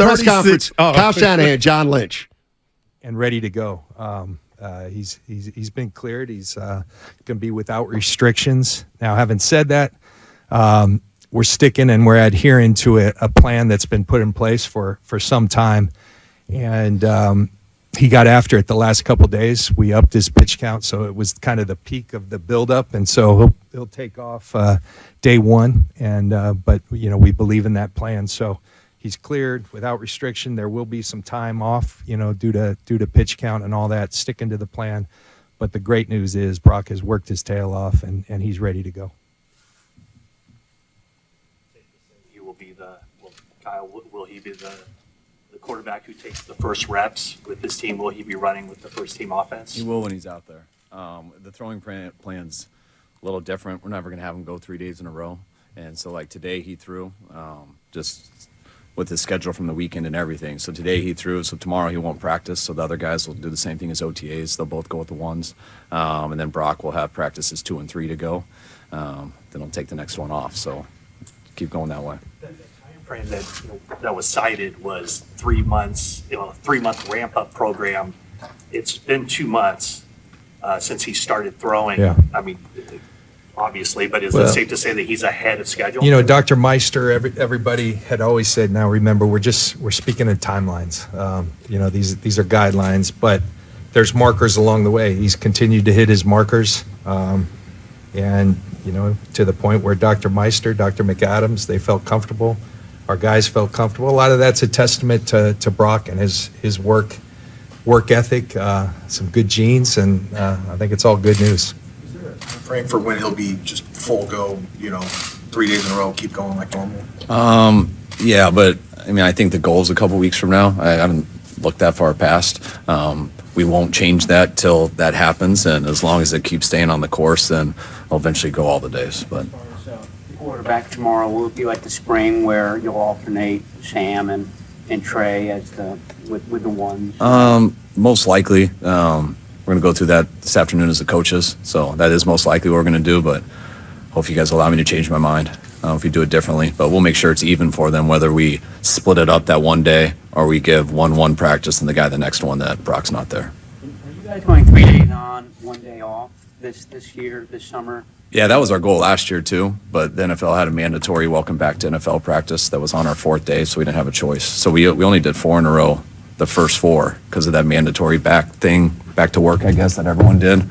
press conference. Kyle Shanahan, John Lynch. And ready to go. He's been cleared. He's going to be without restrictions. Now, having said that, we're sticking and we're adhering to a plan that's been put in place for some time. And he got after it the last couple of days. We upped his pitch count, so it was kind of the peak of the buildup. And so he'll take off day one. And but we believe in that plan. So he's cleared without restriction. There will be some time off, due to pitch count and all that, sticking to the plan. But the great news is Brock has worked his tail off, and he's ready to go. He will be Kyle, will he be the quarterback who takes the first reps with his team? Will he be running with the first team offense? He will when he's out there. The throwing plan's a little different. We're never going to have him go 3 days in a row. And so, like today, he threw just with his schedule from the weekend and everything. So today he threw, so tomorrow he won't practice. So the other guys will do the same thing as OTAs. They'll both go with the ones. And then Brock will have practices 2 and 3 to go. Then he'll take the next one off. So keep going that way. The time frame that was cited was 3 months, a 3-month ramp-up program. It's been 2 months since he started throwing. Yeah. I mean, obviously, but is it safe to say that he's ahead of schedule? Dr. Meister, everybody had always said, now remember, we're speaking in timelines. These are guidelines, but there's markers along the way. He's continued to hit his markers. And, to the point where Dr. Meister, Dr. McAdams, they felt comfortable. Our guys felt comfortable. A lot of that's a testament to Brock and his work ethic, some good genes, and I think it's all good news. Frame for when he'll be just full go, 3 days in a row, keep going like normal? Yeah, but I think the goal is a couple weeks from now. I haven't looked that far past. We won't change that till that happens, and as long as it keeps staying on the course, then I'll eventually go all the days. But quarterback tomorrow, will it be like the spring where you'll alternate Sam and Trey as with the ones? Most likely. We're going to go through that this afternoon as the coaches, so that is most likely what we're going to do, but hope you guys allow me to change my mind if we do it differently. But we'll make sure it's even for them, whether we split it up that one day or we give one practice and the guy the next one that Brock's not there. Are you guys going 3 days on, 1 day off this year, this summer? Yeah, that was our goal last year too, but the NFL had a mandatory welcome back to NFL practice that was on our 4th day, so we didn't have a choice. So we only did 4 in a row, the first 4, because of that mandatory back to work, I guess, that everyone did.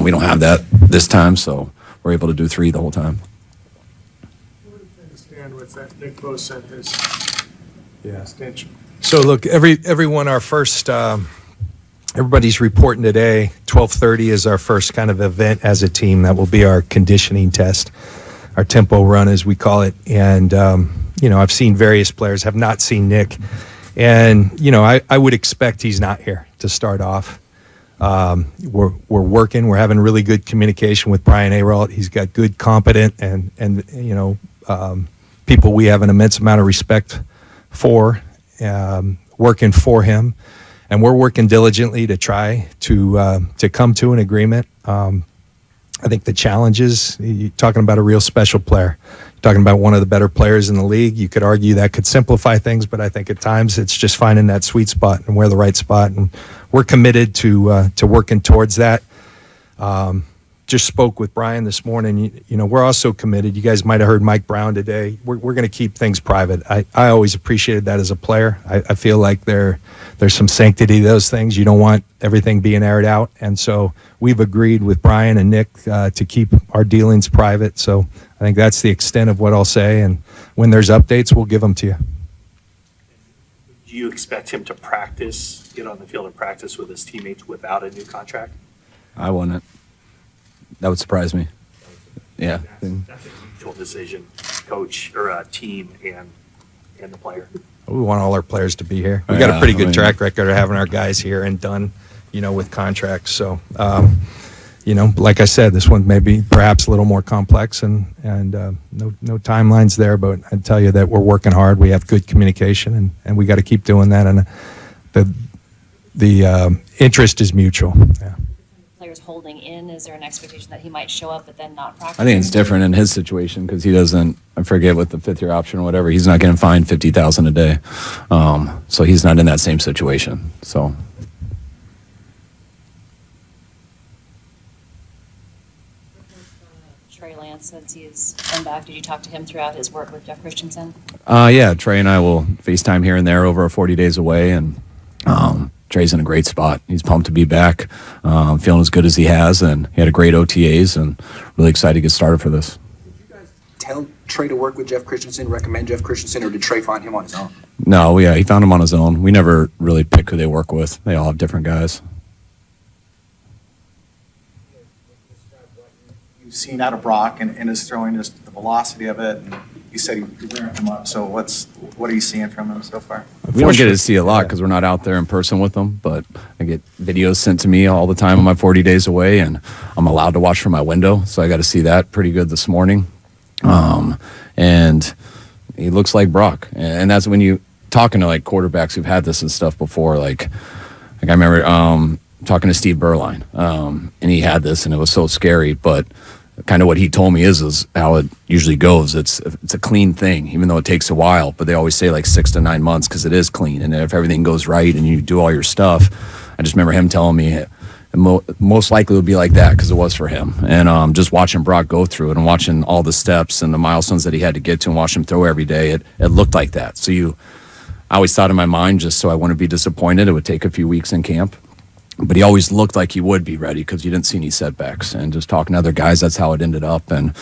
We don't have that this time, so we're able to do 3 the whole time. Where do things stand with that Nick Bosa and his extension? So look, everyone, our first, everybody's reporting today. 12:30 is our first kind of event as a team. That will be our conditioning test, our tempo run, as we call it. And I've seen various players, have not seen Nick. And, I would expect he's not here to start off. We're working. We're having really good communication with Brian Ayrault. He's got good, competent, and people we have an immense amount of respect for, working for him. And we're working diligently to try to come to an agreement. I think the challenge is you're talking about a real special player. Talking about one of the better players in the league. You could argue that could simplify things, but I think at times it's just finding that sweet spot and where the right spot. And we're committed to working towards that. Just spoke with Brian this morning. We're also committed. You guys might have heard Mike Brown today. We're going to keep things private. I always appreciated that as a player. I feel like there's some sanctity to those things. You don't want everything being aired out. And so we've agreed with Brian and Nick to keep our dealings private. So I think that's the extent of what I'll say. And when there's updates, we'll give them to you. Do you expect him to get on the field and practice with his teammates without a new contract? I wouldn't. That would surprise me. Yeah. That's a mutual decision, coach or team and the player. We want all our players to be here. We got a pretty good track record of having our guys here and done, with contracts. So, like I said, this one may be perhaps a little more complex and no timelines there, but I tell you that we're working hard. We have good communication and we got to keep doing that. And the interest is mutual. Yeah. players holding in? Is there an expectation that he might show up but then not practice? I think it's different in his situation because he doesn't. I forget with the fifth-year option or whatever. He's not getting fined $50,000 a day, so he's not in that same situation. So. Trey Lance, since he's been back, did you talk to him throughout his work with Jeff Christensen? Yeah, Trey and I will FaceTime here and there over 40 days away, and Trey's in a great spot. He's pumped to be back, feeling as good as he has, and he had a great OTAs, and really excited to get started for this. Did you guys tell Trey to work with Jeff Christensen, recommend Jeff Christensen, or did Trey find him on his own? No, yeah, he found him on his own. We never really pick who they work with. They all have different guys. You've seen out of Brock and his throwing, just the velocity of it, and you said he ramped him up. So what are you seeing from him so far? We don't get to see a lot because we're not out there in person with them, but I get videos sent to me all the time on my 40 days away, and I'm allowed to watch from my window, so I got to see that pretty good this morning. And he looks like Brock, and that's when you talking to like quarterbacks who've had this and stuff before. Like I remember talking to Steve Berline, and he had this, and it was so scary, but kind of what he told me is how it usually goes. It's a clean thing, even though it takes a while, but they always say like 6 to 9 months because it is clean. And if everything goes right and you do all your stuff, I just remember him telling me it most likely would be like that because it was for him. And just watching Brock go through it and watching all the steps and the milestones that he had to get to and watch him throw every day, it looked like that. So I always thought in my mind, just so I wouldn't be disappointed, it would take a few weeks in camp. But he always looked like he would be ready because you didn't see any setbacks. And just talking to other guys, that's how it ended up. And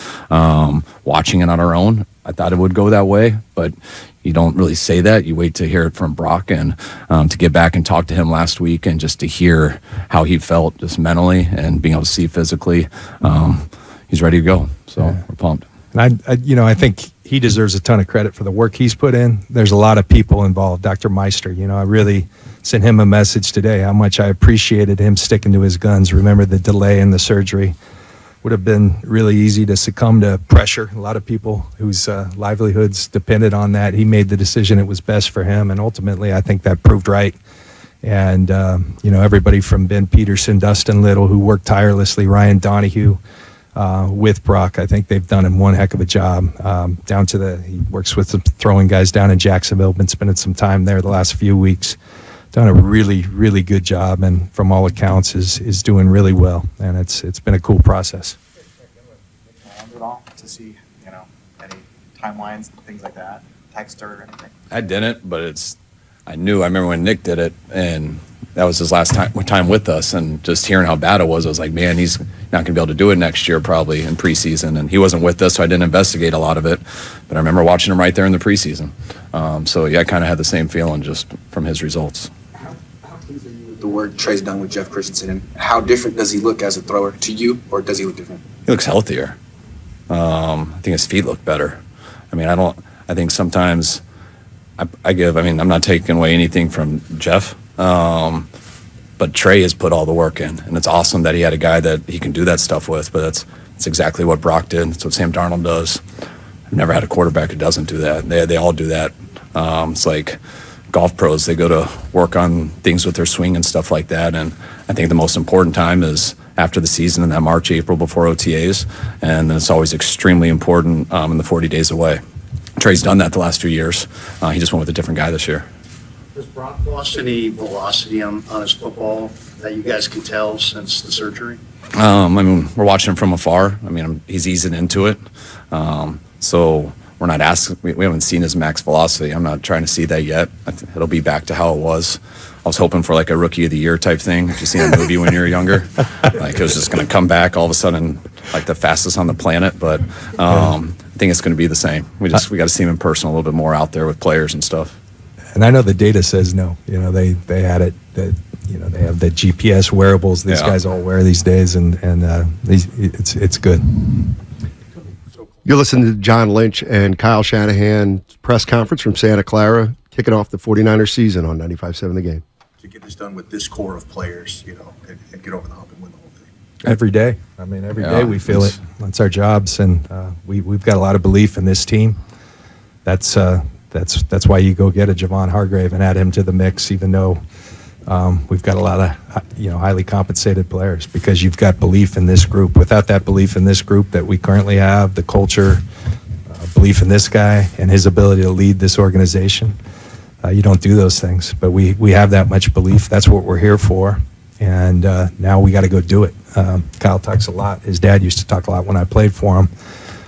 watching it on our own, I thought it would go that way. But you don't really say that. You wait to hear it from Brock. And to get back and talk to him last week and just to hear how he felt just mentally and being able to see physically, he's ready to go. So we're pumped. And I think he deserves a ton of credit for the work he's put in. There's a lot of people involved. Dr. Meister, I really sent him a message today how much I appreciated him sticking to his guns. Remember the delay in the surgery. Would have been really easy to succumb to pressure. A lot of people whose livelihoods depended on that. He made the decision it was best for him, and ultimately I think that proved right. And, everybody from Ben Peterson, Dustin Little, who worked tirelessly, Ryan Donahue, with Brock, I think they've done him one heck of a job. He works with some throwing guys down in Jacksonville, been spending some time there the last few weeks. Done a really, really good job, and from all accounts is doing really well. And it's been a cool process. At all to see, any timelines, things like that, text or anything. I didn't, but I remember when Nick did it, and that was his last time with us, and just hearing how bad it was, I was like, man, he's not going to be able to do it next year probably in preseason. And he wasn't with us, so I didn't investigate a lot of it. But I remember watching him right there in the preseason. I kind of had the same feeling just from his results. How pleased are you with the work Trey's done with Jeff Christensen, and how different does he look as a thrower to you, or does he look different? He looks healthier. I think his feet look better. I think sometimes I'm not taking away anything from Jeff. But Trey has put all the work in, and it's awesome that he had a guy that he can do that stuff with, but that's exactly what Brock did. It's what Sam Darnold does. I've never had a quarterback who doesn't do that. They all do that. It's like golf pros. They go to work on things with their swing and stuff like that, and I think the most important time is after the season in that March, April before OTAs, and it's always extremely important in the 40 days away. Trey's done that the last few years. He just went with a different guy this year. Has Brock lost any velocity on his football that you guys can tell since the surgery? We're watching him from afar. He's easing into it. So we're not asking, we haven't seen his max velocity. I'm not trying to see that yet. It'll be back to how it was. I was hoping for like a rookie of the year type thing. If you seen a movie when you were younger, like it was just going to come back all of a sudden, like the fastest on the planet. But I think it's going to be the same. We got to see him in person a little bit more out there with players and stuff. And I know the data says no. They had it. That they have the GPS wearables these guys all wear these days, and it's good. You're listening to John Lynch and Kyle Shanahan press conference from Santa Clara, kicking off the 49ers season on 95.7 The Game. To get this done with this core of players, and get over the hump and win the whole thing. Every day. Every day we feel it. That's our jobs, and we've got a lot of belief in this team. That's why you go get a Javon Hargrave and add him to the mix, even though we've got a lot of, highly compensated players because you've got belief in this group. Without that belief in this group that we currently have, the culture, belief in this guy and his ability to lead this organization, you don't do those things. But we have that much belief. That's what we're here for. And now we got to go do it. Kyle talks a lot. His dad used to talk a lot when I played for him.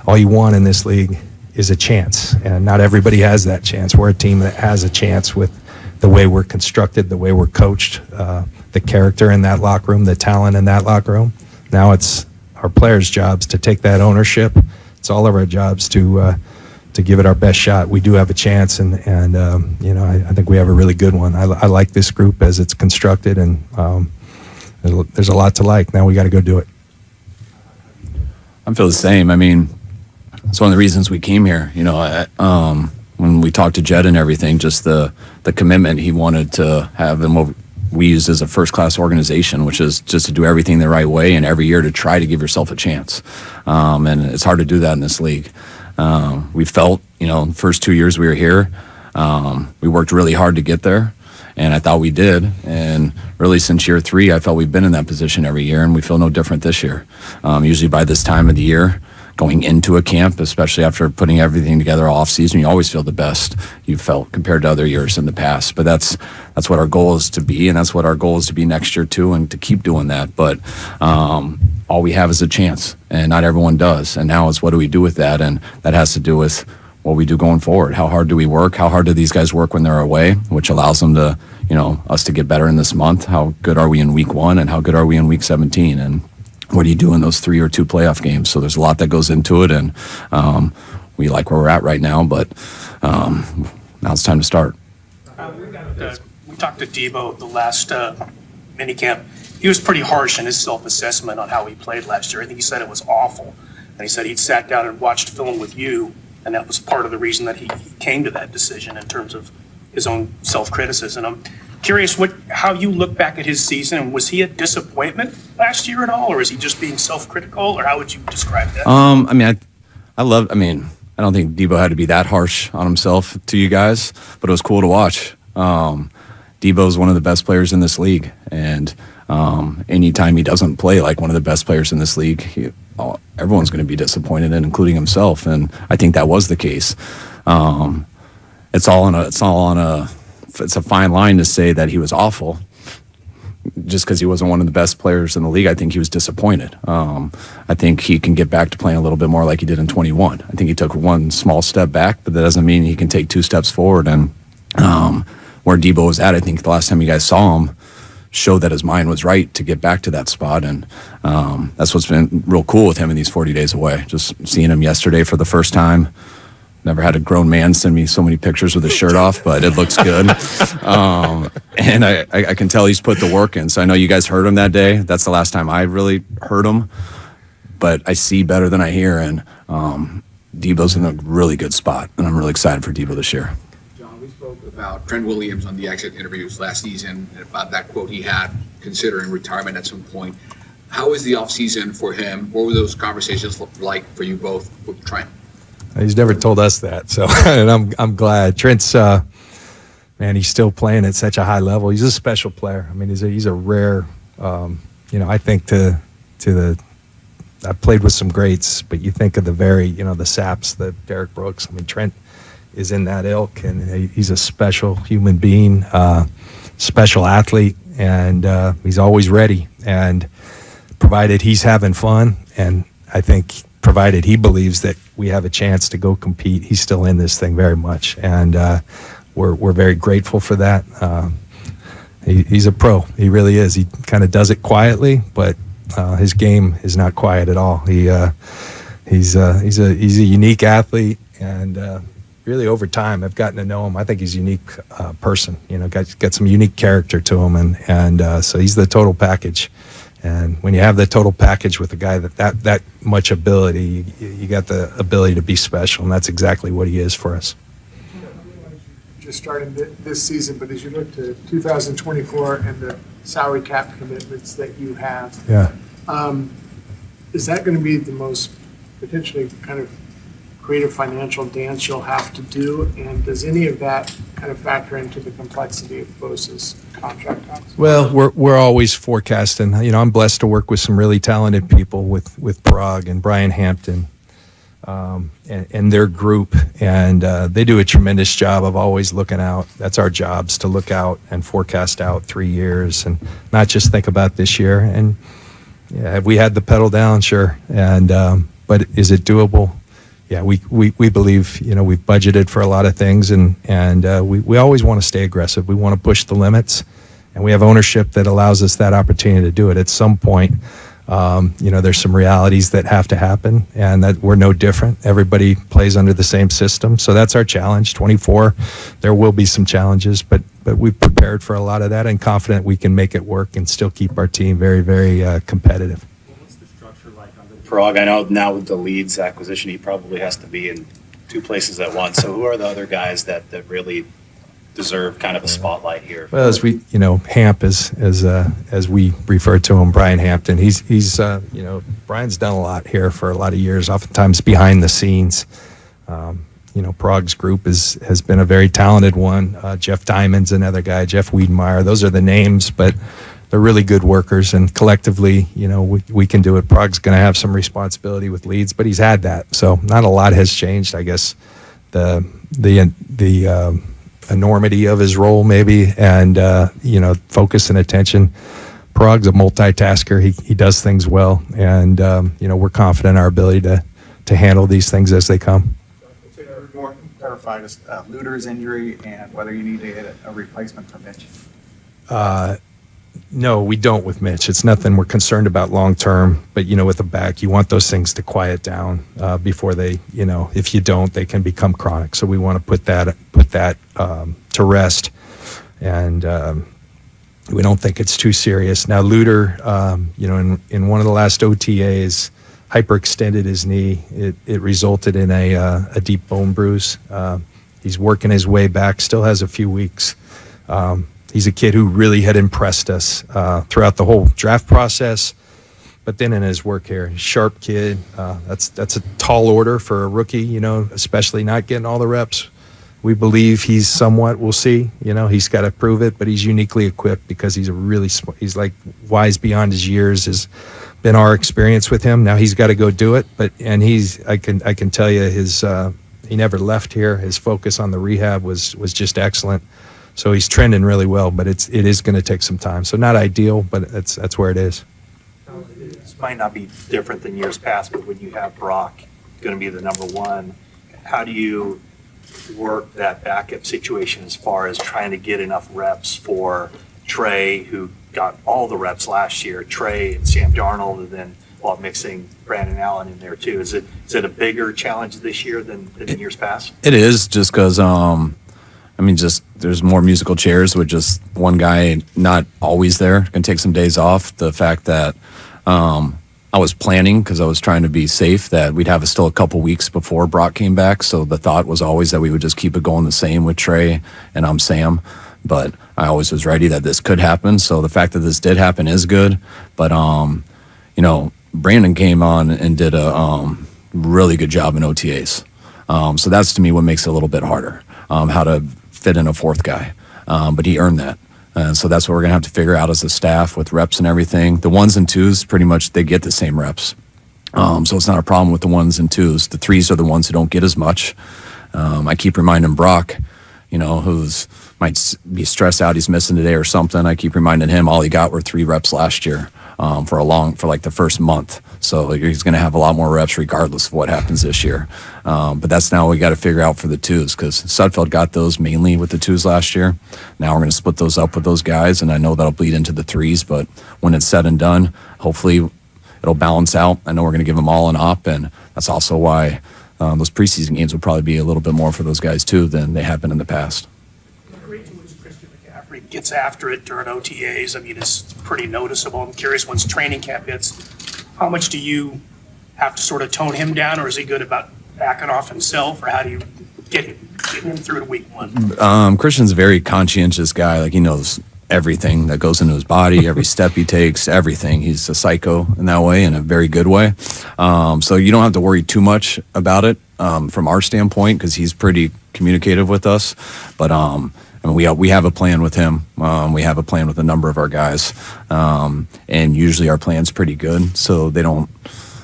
All you want in this league is a chance. And not everybody has that chance. We're a team that has a chance with the way we're constructed, the way we're coached, the character in that locker room, the talent in that locker room. Now it's our players' jobs to take that ownership. It's all of our jobs to give it our best shot. We do have a chance, and I think we have a really good one. I like this group as it's constructed, and there's a lot to like. Now we got to go do it. I feel the same. I mean, it's one of the reasons we came here. When we talked to Jed and everything, just the commitment he wanted to have and what we used as a first-class organization, which is just to do everything the right way and every year to try to give yourself a chance. And it's hard to do that in this league. We felt, the first 2 years we were here, we worked really hard to get there, and I thought we did. And really since year 3, I felt we've been in that position every year, and we feel no different this year. Usually by this time of the year, going into a camp, especially after putting everything together off season, you always feel the best you felt compared to other years in the past. But that's what our goal is to be, and that's what our goal is to be next year too, and to keep doing that. But all we have is a chance, and not everyone does. And now it's what do we do with that? And that has to do with what we do going forward. How hard do we work? How hard do these guys work when they're away, which allows them to, us to get better in this month? How good are we in week 1, and how good are we in week 17? And what do you do in those 3 or 2 playoff games? So there's a lot that goes into it, and we like where we're at right now, but now it's time to start. We talked to Debo the last minicamp. He was pretty harsh in his self-assessment on how he played last year. I think he said it was awful, and he said he'd sat down and watched film with you, and that was part of the reason that he came to that decision in terms of his own self-criticism. I'm curious how you look back at his season. Was he a disappointment last year at all, or is he just being self-critical, or how would you describe that? I don't think Debo had to be that harsh on himself to you guys, but it was cool to watch. Debo's one of the best players in this league, and anytime he doesn't play like one of the best players in this league, everyone's going to be disappointed, including himself. And I think that was the case. It's a fine line to say that he was awful just because he wasn't one of the best players in the league. I think he was disappointed. I think he can get back to playing a little bit more like he did in 21. I think he took one small step back, but that doesn't mean he can take 2 steps forward. And where Debo was at, I think the last time you guys saw him showed that his mind was right to get back to that spot. And that's what's been real cool with him in these 40 days away. Just seeing him yesterday for the first time. Never had a grown man send me so many pictures with his shirt off, but it looks good. And I can tell he's put the work in. So I know you guys heard him that day. That's the last time I really heard him. But I see better than I hear, and Debo's in a really good spot, and I'm really excited for Debo this year. John, we spoke about Trent Williams on the exit interviews last season, and about that quote he had considering retirement at some point. How was the offseason for him? What were those conversations like for you both with Trent? He's never told us that, so and I'm glad. Trent's man, he's still playing at such a high level. He's a special player. I mean, he's a rare. I think I played with some greats, but you think of the the Saps, the Derek Brooks. I mean, Trent is in that ilk, and he's a special human being, special athlete, and he's always ready. And provided he's having fun, and I think provided he believes that we have a chance to go compete, he's still in this thing very much, and we're very grateful for that. He's a pro. He really is. He kind of does it quietly, but his game is not quiet at all. He's a unique athlete, and really over time I've gotten to know him. I think he's a unique person. Got some unique character to him, and so he's the total package. And when you have the total package with a guy that much ability, you got the ability to be special, and that's exactly what he is for us. Just starting this season, but as you look to 2024 and the salary cap commitments that you have, yeah, is that going to be the most potentially kind of creative financial dance you'll have to do? And does any of that kind of factor into the complexity of Bosa's contract talks? Well, we're always forecasting. You know, I'm blessed to work with some really talented people with Prague and Brian Hampton and their group, and they do a tremendous job of always looking out. That's our jobs, to look out and forecast out 3 years and not just think about this year. And yeah, have we had the pedal down? Sure. And but is it doable? Yeah, we believe, you know, we've budgeted for a lot of things, and we always want to stay aggressive. We want to push the limits, and we have ownership that allows us that opportunity to do it. At some point, you know, there's some realities that have to happen, and that we're no different. Everybody plays under the same system, so that's our challenge. 24, there will be some challenges, but we've prepared for a lot of that, and confident we can make it work and still keep our team very, very competitive. Prague, I know now with the Leeds acquisition, he probably has to be in two places at once. So who are the other guys that really deserve kind of a spotlight here? Well, as we, you know, Hamp as we refer to him, Brian Hampton. He's you know, Brian's done a lot here for a lot of years, oftentimes behind the scenes. You know, Prague's group has been a very talented one. Jeff Diamond's another guy, Jeff Wiedemeyer. Those are the names, but they're really good workers, and collectively, you know, we can do it. Prague's going to have some responsibility with Leeds, but he's had that, so not a lot has changed. I guess the enormity of his role, maybe, and you know, focus and attention. Prague's a multitasker. He does things well, and you know, we're confident in our ability to handle these things as they come. More clarify just Luter's injury and whether you need to get a replacement for Mitch. No, we don't with Mitch. It's nothing we're concerned about long term, but you know, with the back, you want those things to quiet down before they, you know, if you don't, they can become chronic. So we want to put that to rest, and we don't think it's too serious. Now, Luter, you know, in one of the last OTAs, hyperextended his knee. It resulted in a deep bone bruise. He's working his way back. Still has a few weeks. He's a kid who really had impressed us throughout the whole draft process, but then in his work here, sharp kid. That's a tall order for a rookie, you know, especially not getting all the reps. We believe he's somewhat. We'll see. You know, he's got to prove it, but he's uniquely equipped because he's he's like wise beyond his years. Has been our experience with him. Now he's got to go do it. And I can tell you he never left here. His focus on the rehab was just excellent. So he's trending really well, but it is going to take some time. So not ideal, but that's where it is. This might not be different than years past, but when you have Brock going to be the number one, how do you work that backup situation as far as trying to get enough reps for Trey, who got all the reps last year, Trey and Sam Darnold, and then while mixing Brandon Allen in there too? Is it a bigger challenge this year than in years past? It is, just because I mean, just there's more musical chairs with just one guy not always there. Gonna take some days off. The fact that I was planning, because I was trying to be safe, that we'd have still a couple weeks before Brock came back. So the thought was always that we would just keep it going the same with Trey and Sam. But I always was ready that this could happen. So the fact that this did happen is good. But you know, Brandon came on and did a really good job in OTAs. So that's, to me, what makes it a little bit harder. How to fit in a fourth guy, but he earned that. So that's what we're going to have to figure out as a staff with reps and everything. The ones and twos, pretty much, they get the same reps. So it's not a problem with the ones and twos. The threes are the ones who don't get as much. I keep reminding Brock, you know, who's might be stressed out, he's missing today or something. I keep reminding him all he got were 3 reps last year for like the first month. So he's going to have a lot more reps regardless of what happens this year. But that's now we got to figure out for the twos, because Sudfeld got those mainly with the twos last year. Now we're going to split those up with those guys, and I know that'll bleed into the threes. But when it's said and done, hopefully it'll balance out. I know we're going to give them all an op, and that's also why those preseason games will probably be a little bit more for those guys too than they have been in the past. Gets after it during OTAs. I mean, it's pretty noticeable. I'm curious, once training camp hits, how much do you have to sort of tone him down, or is he good about backing off himself, or how do you get him through to week one? Christian's a very conscientious guy. Like, he knows everything that goes into his body, every step he takes, everything. He's a psycho in that way, in a very good way. So you don't have to worry too much about it from our standpoint, because he's pretty communicative with us. But and we have a plan with him. We have a plan with a number of our guys, and usually our plan's pretty good. So they don't.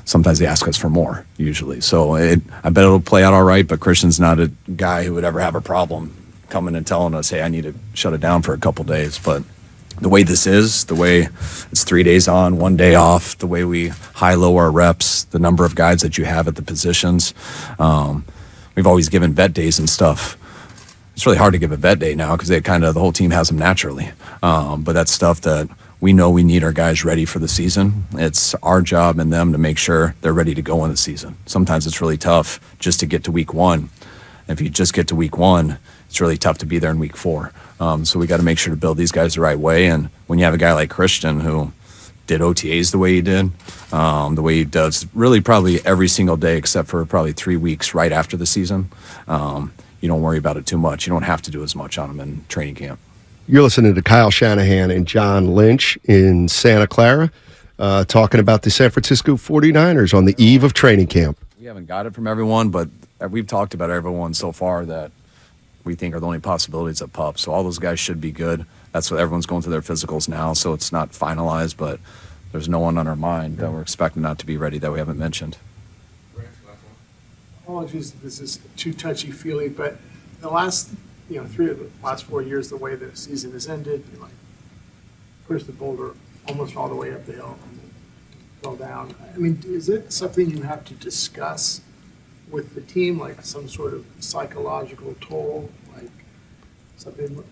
Sometimes they ask us for more. Usually, so I bet it'll play out all right. But Christian's not a guy who would ever have a problem coming and telling us, hey, I need to shut it down for a couple days. But the way this is, the way it's 3 days on, 1 day off, the way we high-low our reps, the number of guys that you have at the positions, we've always given vet days and stuff. It's really hard to give a vet day now because the whole team has them naturally. But that's stuff that we know we need our guys ready for the season. It's our job and them to make sure they're ready to go in the season. Sometimes it's really tough just to get to week 1. If you just get to week 1, it's really tough to be there in week 4. So we got to make sure to build these guys the right way. And when you have a guy like Christian who did OTAs the way he did, the way he does really probably every single day except for probably 3 weeks right after the season, you don't worry about it too much. You don't have to do as much on him in training camp. You're listening to Kyle Shanahan and John Lynch in Santa Clara, talking about the San Francisco 49ers on the eve of training camp. We haven't got it from everyone, but we've talked about everyone so far that we think are the only possibilities at PUP. So all those guys should be good. That's what everyone's going through their physicals now, so it's not finalized, but there's no one on our mind that we're expecting not to be ready that we haven't mentioned. Apologies if this is too touchy-feely, but the last, 3 of the last 4 years, the way the season has ended, you push the boulder almost all the way up the hill and then fell down. I mean, is it something you have to discuss with the team, like some sort of psychological toll, like something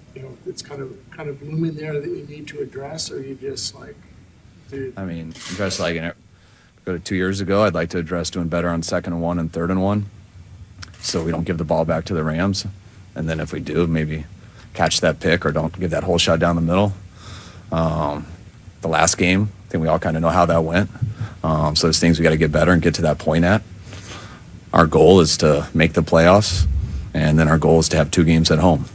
that's kind of looming there that you need to address, or you just dude? I mean, just like go to 2 years ago, I'd like to address doing better on 2nd and 1 and 3rd and 1, so we don't give the ball back to the Rams, and then if we do, maybe catch that pick or don't give that whole shot down the middle. The last game, I think we all kind of know how that went. So there's things we got to get better and get to that point at. Our goal is to make the playoffs, and then our goal is to have 2 games at home,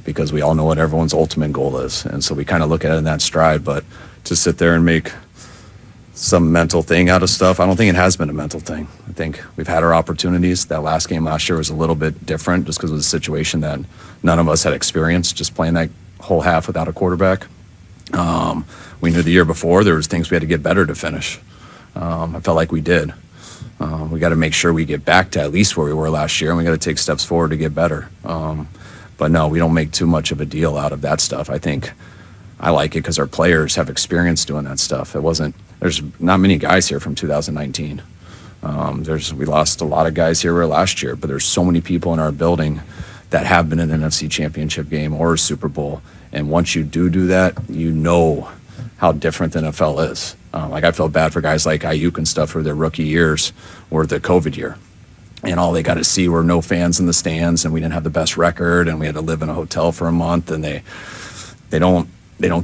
because we all know what everyone's ultimate goal is. And so we kind of look at it in that stride, but to sit there and make some mental thing out of stuff, I don't think it has been a mental thing. I think we've had our opportunities. That last game last year was a little bit different just because it was a situation that none of us had experienced, just playing that whole half without a quarterback. We knew the year before there was things we had to get better to finish. I felt like we did. We got to make sure we get back to at least where we were last year, and we got to take steps forward to get better. But no, we don't make too much of a deal out of that stuff. I think I like it because our players have experience doing that stuff. There's not many guys here from 2019. We lost a lot of guys here last year, but there's so many people in our building that have been in an NFC Championship game or a Super Bowl. And once you do that, you know how different the NFL is. I felt bad for guys like Ayuk and stuff for their rookie years or the COVID year. And all they got to see were no fans in the stands, and we didn't have the best record, and we had to live in a hotel for a month, and they don't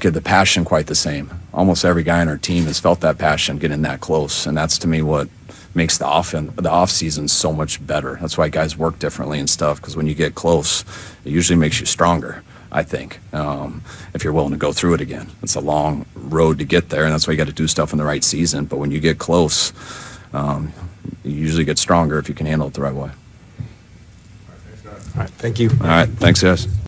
give the passion quite the same. Almost every guy on our team has felt that passion getting that close, and that's to me what makes the off season so much better. That's why guys work differently and stuff, because when you get close, it usually makes you stronger, I think, if you're willing to go through it again. It's a long road to get there, and that's why you got to do stuff in the right season. But when you get close, you usually get stronger if you can handle it the right way. All right, thank you. All right, thanks, guys.